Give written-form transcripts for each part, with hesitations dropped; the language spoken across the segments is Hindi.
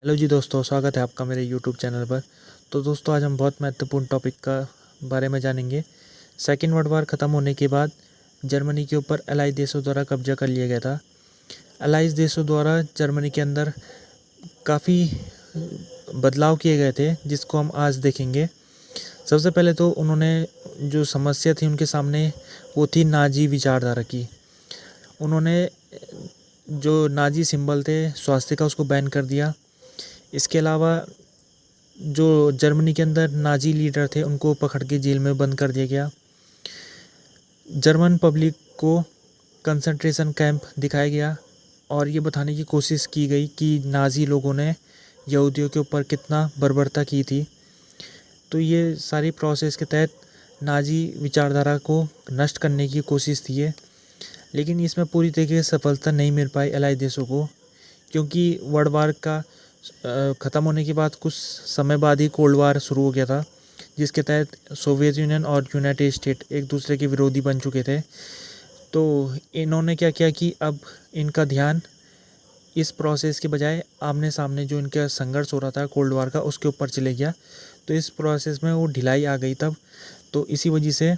हेलो जी दोस्तों, स्वागत है आपका मेरे यूट्यूब चैनल पर। तो दोस्तों, आज हम बहुत महत्वपूर्ण टॉपिक का बारे में जानेंगे। सेकेंड वर्ल्ड वार ख़त्म होने के बाद जर्मनी के ऊपर अलाइज देशों द्वारा कब्जा कर लिया गया था। अलाइज देशों द्वारा जर्मनी के अंदर काफ़ी बदलाव किए गए थे, जिसको हम आज देखेंगे। सबसे पहले तो उन्होंने जो समस्या थी उनके सामने, वो थी नाजी विचारधारा की। उन्होंने जो नाजी सिंबल थे स्वास्तिका, उसको बैन कर दिया। इसके अलावा जो जर्मनी के अंदर नाजी लीडर थे उनको पकड़ के जेल में बंद कर दिया गया। जर्मन पब्लिक को कंसंट्रेशन कैंप दिखाया गया और ये बताने की कोशिश की गई कि नाजी लोगों ने यहूदियों के ऊपर कितना बर्बरता की थी। तो ये सारी प्रोसेस के तहत नाजी विचारधारा को नष्ट करने की कोशिश थी ये, लेकिन इसमें पूरी तरीके से सफलता नहीं मिल पाई अलाइज देशों को, क्योंकि वर्ल्ड वार का ख़त्म होने के बाद कुछ समय बाद ही कोल्ड वार शुरू हो गया था, जिसके तहत सोवियत यूनियन और यूनाइटेड स्टेट एक दूसरे के विरोधी बन चुके थे। तो इन्होंने क्या किया कि अब इनका ध्यान इस प्रोसेस के बजाय आमने सामने जो इनका संघर्ष हो रहा था कोल्ड वार का, उसके ऊपर चले गया। तो इस प्रोसेस में वो ढिलाई आ गई तब। तो इसी वजह से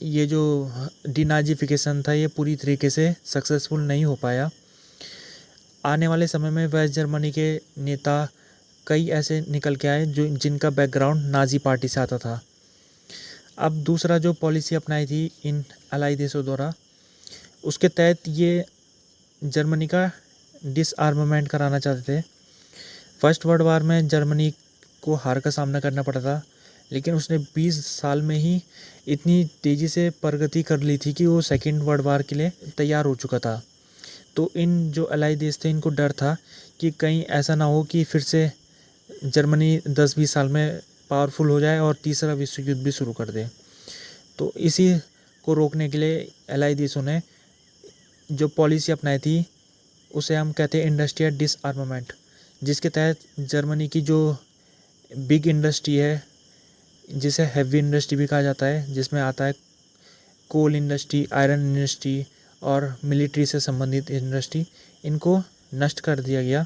ये जो डिनाजिफिकेशन था ये पूरी तरीके से सक्सेसफुल नहीं हो पाया। आने वाले समय में वेस्ट जर्मनी के नेता कई ऐसे निकल के आए जो जिनका बैकग्राउंड नाजी पार्टी से आता था। अब दूसरा जो पॉलिसी अपनाई थी इन अलाई देशों द्वारा, उसके तहत ये जर्मनी का डिसआर्मामेंट कराना चाहते थे। फर्स्ट वर्ल्ड वार में जर्मनी को हार का सामना करना पड़ा था, लेकिन उसने 20 साल में ही इतनी तेज़ी से प्रगति कर ली थी कि वो सेकेंड वर्ल्ड वार के लिए तैयार हो चुका था। तो इन जो अलाई देश थे इनको डर था कि कहीं ऐसा ना हो कि फिर से जर्मनी 10-20 साल में पावरफुल हो जाए और तीसरा विश्व युद्ध भी शुरू कर दे। तो इसी को रोकने के लिए अलाई देशों ने जो पॉलिसी अपनाई थी उसे हम कहते हैं इंडस्ट्रियल डिसआर्मामेंट, जिसके तहत जर्मनी की जो बिग इंडस्ट्री है, जिसे हैवी इंडस्ट्री भी कहा जाता है, जिसमें आता है कोल इंडस्ट्री, आयरन इंडस्ट्री और मिलिट्री से संबंधित इंडस्ट्री, इनको नष्ट कर दिया गया।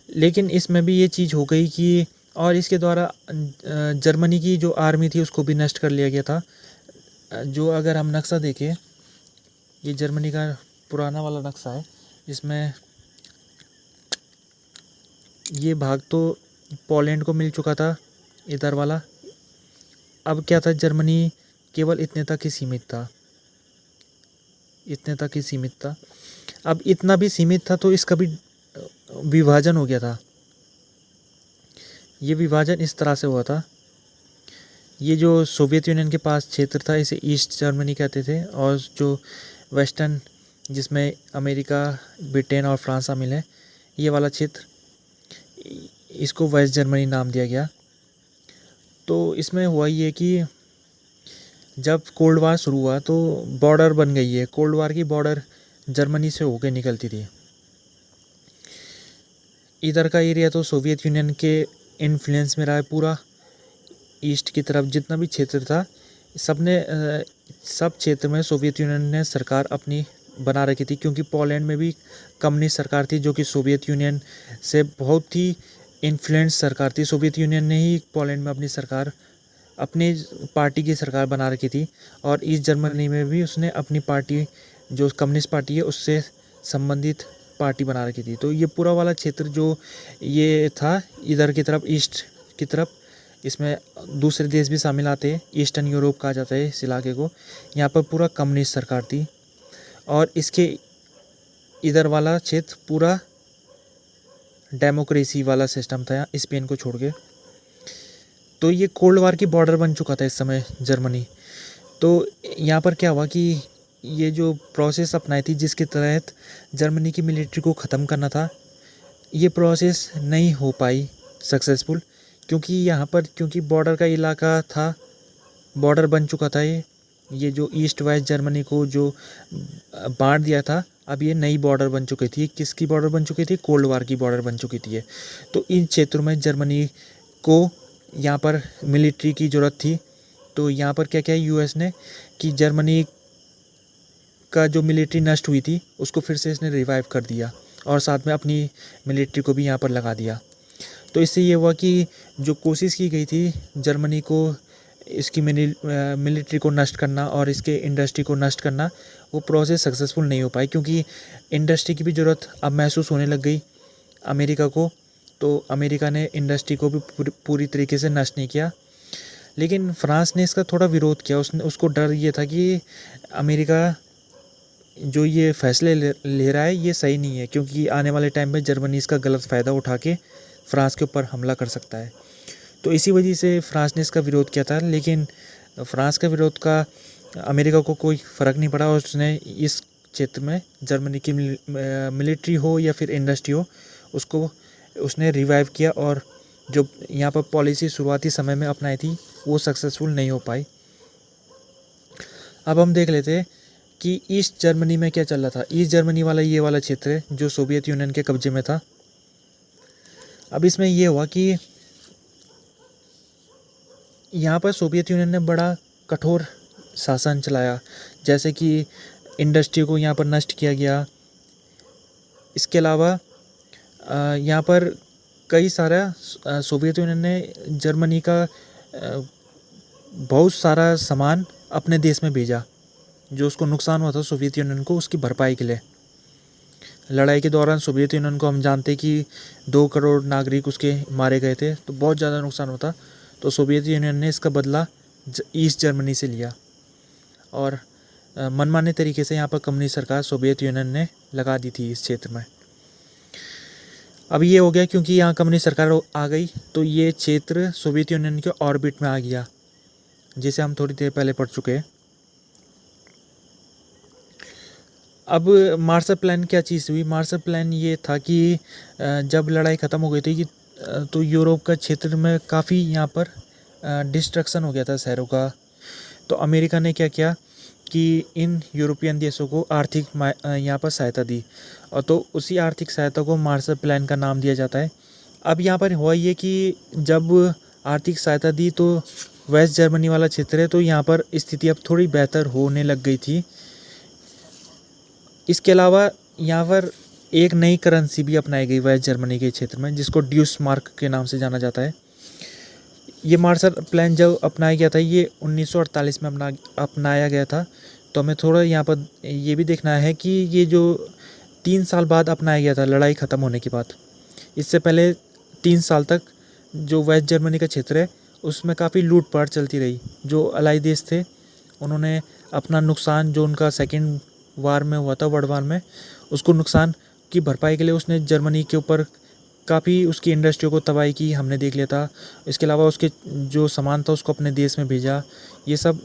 लेकिन इसमें भी ये चीज़ हो गई कि और इसके द्वारा जर्मनी की जो आर्मी थी उसको भी नष्ट कर लिया गया था। जो अगर हम नक्शा देखें, ये जर्मनी का पुराना वाला नक्शा है, जिसमें ये भाग तो पोलैंड को मिल चुका था, इधर वाला। अब क्या था, जर्मनी केवल इतने तक ही सीमित था, इतने तक ही सीमित था। अब इतना भी सीमित था तो इसका भी विभाजन हो गया था। ये विभाजन इस तरह से हुआ था, ये जो सोवियत यूनियन के पास क्षेत्र था इसे ईस्ट जर्मनी कहते थे, और जो वेस्टर्न, जिसमें अमेरिका, ब्रिटेन और फ्रांस शामिल है, ये वाला क्षेत्र, इसको वेस्ट जर्मनी नाम दिया गया। तो इसमें हुआ ये कि जब कोल्ड वार शुरू हुआ तो बॉर्डर बन गई है, कोल्ड वार की बॉर्डर जर्मनी से होकर निकलती थी। इधर का एरिया तो सोवियत यूनियन के इन्फ्लुएंस में रहा है पूरा। ईस्ट की तरफ जितना भी क्षेत्र था, सब क्षेत्र में सोवियत यूनियन ने सरकार अपनी बना रखी थी, क्योंकि पोलैंड में भी कम्युनिस्ट सरकार थी जो कि सोवियत यूनियन से बहुत ही इन्फ्लुएंस सरकार थी। सोवियत यूनियन ने ही पोलैंड में अपनी सरकार, अपनी पार्टी की सरकार बना रखी थी, और ईस्ट जर्मनी में भी उसने अपनी पार्टी, जो कम्युनिस्ट पार्टी है, उससे संबंधित पार्टी बना रखी थी। तो ये पूरा वाला क्षेत्र जो ये था इधर की तरफ, ईस्ट की तरफ, इसमें दूसरे देश भी शामिल आते हैं, ईस्टर्न यूरोप कहा जाता है इस इलाके को। यहाँ पर पूरा कम्युनिस्ट सरकार थी, और इसके इधर वाला क्षेत्र पूरा डेमोक्रेसी वाला सिस्टम था, स्पेन को छोड़ के। तो ये कोल्ड वार की बॉर्डर बन चुका था इस समय जर्मनी। तो यहाँ पर क्या हुआ कि ये जो प्रोसेस अपनाई थी जिसके तहत जर्मनी की मिलिट्री को ख़त्म करना था, ये प्रोसेस नहीं हो पाई सक्सेसफुल, क्योंकि यहाँ पर, क्योंकि बॉर्डर का इलाका था, बॉर्डर बन चुका था ये जो ईस्ट वेस्ट जर्मनी को जो बांट दिया था, अब ये नई बॉर्डर बन चुकी थी। किसकी बॉर्डर बन चुकी थी? कोल्ड वार की बॉर्डर बन चुकी थी ये। तो इन क्षेत्रों में जर्मनी को यहाँ पर मिलिट्री की ज़रूरत थी। तो यहाँ पर क्या क्या यूएस ने कि जर्मनी का जो मिलिट्री नष्ट हुई थी उसको फिर से इसने रिवाइव कर दिया, और साथ में अपनी मिलिट्री को भी यहाँ पर लगा दिया। तो इससे ये हुआ कि जो कोशिश की गई थी जर्मनी को इसकी मिलिट्री को नष्ट करना और इसके इंडस्ट्री को नष्ट करना, वो प्रोसेस सक्सेसफुल नहीं हो पाई, क्योंकि इंडस्ट्री की भी ज़रूरत अब महसूस होने लग गई अमेरिका को। तो अमेरिका ने इंडस्ट्री को भी पूरी तरीके से नष्ट नहीं किया, लेकिन फ्रांस ने इसका थोड़ा विरोध किया। उसको डर ये था कि अमेरिका जो ये फैसले ले रहा है ये सही नहीं है, क्योंकि आने वाले टाइम में जर्मनी इसका गलत फ़ायदा उठा के फ्रांस के ऊपर हमला कर सकता है। तो इसी वजह से फ्रांस ने इसका विरोध किया था, लेकिन फ्रांस का विरोध का अमेरिका को कोई फ़र्क नहीं पड़ा और उसने इस क्षेत्र में जर्मनी की मिलिट्री हो या फिर इंडस्ट्री हो, उसको उसने रिवाइव किया। और जो यहाँ पर पॉलिसी शुरुआती समय में अपनाई थी वो सक्सेसफुल नहीं हो पाई। अब हम देख लेते हैं कि ईस्ट जर्मनी में क्या चल रहा था। ईस्ट जर्मनी वाला ये वाला क्षेत्र है जो सोवियत यूनियन के कब्जे में था। अब इसमें ये हुआ कि यहाँ पर सोवियत यूनियन ने बड़ा कठोर शासन चलाया, जैसे कि इंडस्ट्री को यहाँ पर नष्ट किया गया। इसके अलावा यहाँ पर कई सारा सोवियत यूनियन ने जर्मनी का बहुत सारा सामान अपने देश में भेजा, जो उसको नुकसान हुआ था सोवियत यूनियन को, उसकी भरपाई के लिए। लड़ाई के दौरान सोवियत यूनियन को हम जानते हैं कि 2 करोड़ नागरिक उसके मारे गए थे, तो बहुत ज़्यादा नुकसान होता। तो सोवियत यूनियन ने इसका बदला ईस्ट जर्मनी से लिया और मनमाने तरीके से यहाँ पर कम्युनिस्ट सरकार सोवियत यूनियन ने लगा दी थी इस क्षेत्र में। अब ये हो गया क्योंकि यहाँ कम्युनिस्ट सरकार आ गई, तो ये क्षेत्र सोवियत यूनियन के ऑर्बिट में आ गया, जिसे हम थोड़ी देर पहले पढ़ चुके हैं। अब मार्शल प्लान क्या चीज़ हुई? मार्शल प्लान ये था कि जब लड़ाई ख़त्म हो गई थी कि तो यूरोप का क्षेत्र में काफ़ी यहाँ पर डिस्ट्रक्शन हो गया था शहरों का। तो अमेरिका ने क्या किया कि इन यूरोपियन देशों को आर्थिक यहाँ पर सहायता दी, और तो उसी आर्थिक सहायता को मार्शल प्लान का नाम दिया जाता है। अब यहाँ पर हुआ ये कि जब आर्थिक सहायता दी तो वेस्ट जर्मनी वाला क्षेत्र है, तो यहाँ पर स्थिति अब थोड़ी बेहतर होने लग गई थी। इसके अलावा यहाँ पर एक नई करेंसी भी अपनाई गई वेस्ट जर्मनी के क्षेत्र में, जिसको ड्यूस मार्क के नाम से जाना जाता है। ये मार्शल प्लान जब अपनाया गया था ये 1948 में अपनाया गया था। तो हमें थोड़ा यहाँ पर ये भी देखना है कि ये जो 3 साल बाद अपनाया गया था लड़ाई ख़त्म होने के बाद, इससे पहले 3 साल तक जो वेस्ट जर्मनी का क्षेत्र है उसमें काफ़ी लूटपाट चलती रही। जो अलाई देश थे उन्होंने अपना नुकसान जो उनका सेकेंड वार में हुआ था, वर्ल्ड वार में, उसको नुकसान की भरपाई के लिए उसने जर्मनी के ऊपर काफ़ी उसकी इंडस्ट्री को तबाही की, हमने देख लिया था। इसके अलावा उसके जो सामान था उसको अपने देश में भेजा। ये सब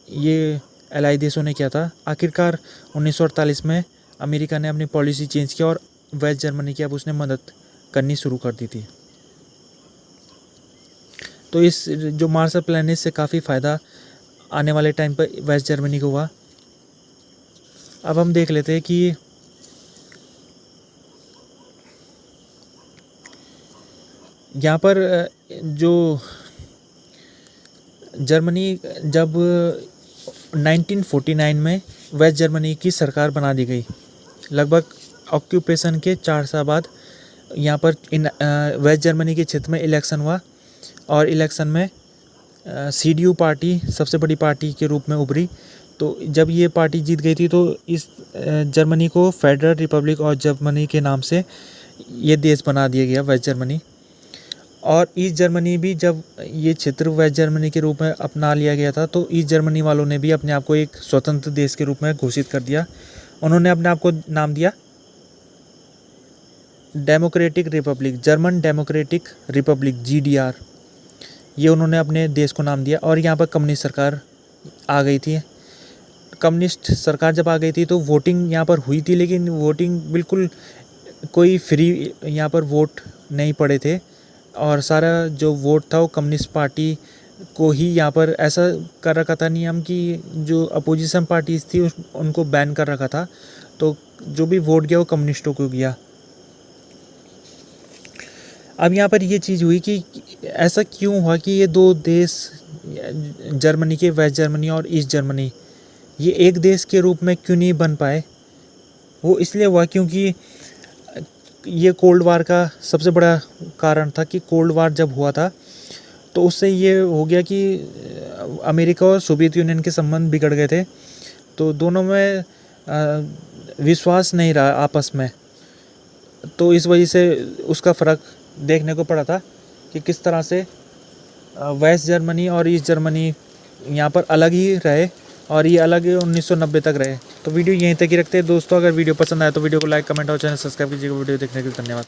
ये एलाई देशों ने किया था। आखिरकार 1948 में अमेरिका ने अपनी पॉलिसी चेंज किया और वेस्ट जर्मनी की अब उसने मदद करनी शुरू कर दी थी। तो इस जो मार्शल प्लान है इससे काफ़ी फ़ायदा आने वाले टाइम पर वेस्ट जर्मनी को हुआ। अब हम देख लेते हैं कि यहाँ पर जो जर्मनी जब 1949 में वेस्ट जर्मनी की सरकार बना दी गई, लगभग ऑक्यूपेशन के 4 साल बाद यहाँ पर वेस्ट जर्मनी के क्षेत्र में इलेक्शन हुआ और इलेक्शन में CDU पार्टी सबसे बड़ी पार्टी के रूप में उभरी। तो जब ये पार्टी जीत गई थी तो इस जर्मनी को फेडरल रिपब्लिक ऑफ जर्मनी के नाम से ये देश बना दिया गया वेस्ट जर्मनी। और ईस्ट जर्मनी भी जब ये क्षेत्र वेस्ट जर्मनी के रूप में अपना लिया गया था तो ईस्ट जर्मनी वालों ने भी अपने आप को एक स्वतंत्र देश के रूप में घोषित कर दिया। उन्होंने अपने आप को नाम दिया democratic Republic, German democratic Republic GDR, ये उन्होंने अपने देश को नाम दिया। और यहाँ पर कम्युनिस्ट सरकार आ गई थी। कम्युनिस्ट सरकार जब आ गई थी तो वोटिंग यहाँ पर हुई थी, लेकिन वोटिंग बिल्कुल कोई फ्री यहाँ पर वोट नहीं पड़े थे और सारा जो वोट था वो कम्युनिस्ट पार्टी को ही यहाँ पर ऐसा कर रखा था नियम कि जो अपोजिशन पार्टीज़ थी उनको बैन कर रखा था। तो जो भी वोट गया वो कम्युनिस्टों को गया। अब यहाँ पर ये चीज़ हुई कि ऐसा क्यों हुआ कि ये 2 देश जर्मनी के वेस्ट जर्मनी और ईस्ट जर्मनी ये एक देश के रूप में क्यों नहीं बन पाए। वो इसलिए हुआ क्योंकि ये कोल्ड वार का सबसे बड़ा कारण था कि कोल्ड वार जब हुआ था तो उससे ये हो गया कि अमेरिका और सोवियत यूनियन के संबंध बिगड़ गए थे, तो दोनों में विश्वास नहीं रहा आपस में। तो इस वजह से उसका फ़र्क देखने को पड़ा था कि किस तरह से वेस्ट जर्मनी और ईस्ट जर्मनी यहाँ पर अलग ही रहे, और ये अलग 1990 तक रहे। तो वीडियो यहीं तक ही रखते हैं दोस्तों। अगर वीडियो पसंद आए तो वीडियो को लाइक, कमेंट और चैनल सब्सक्राइब कीजिएगा। वीडियो देखने के लिए धन्यवाद।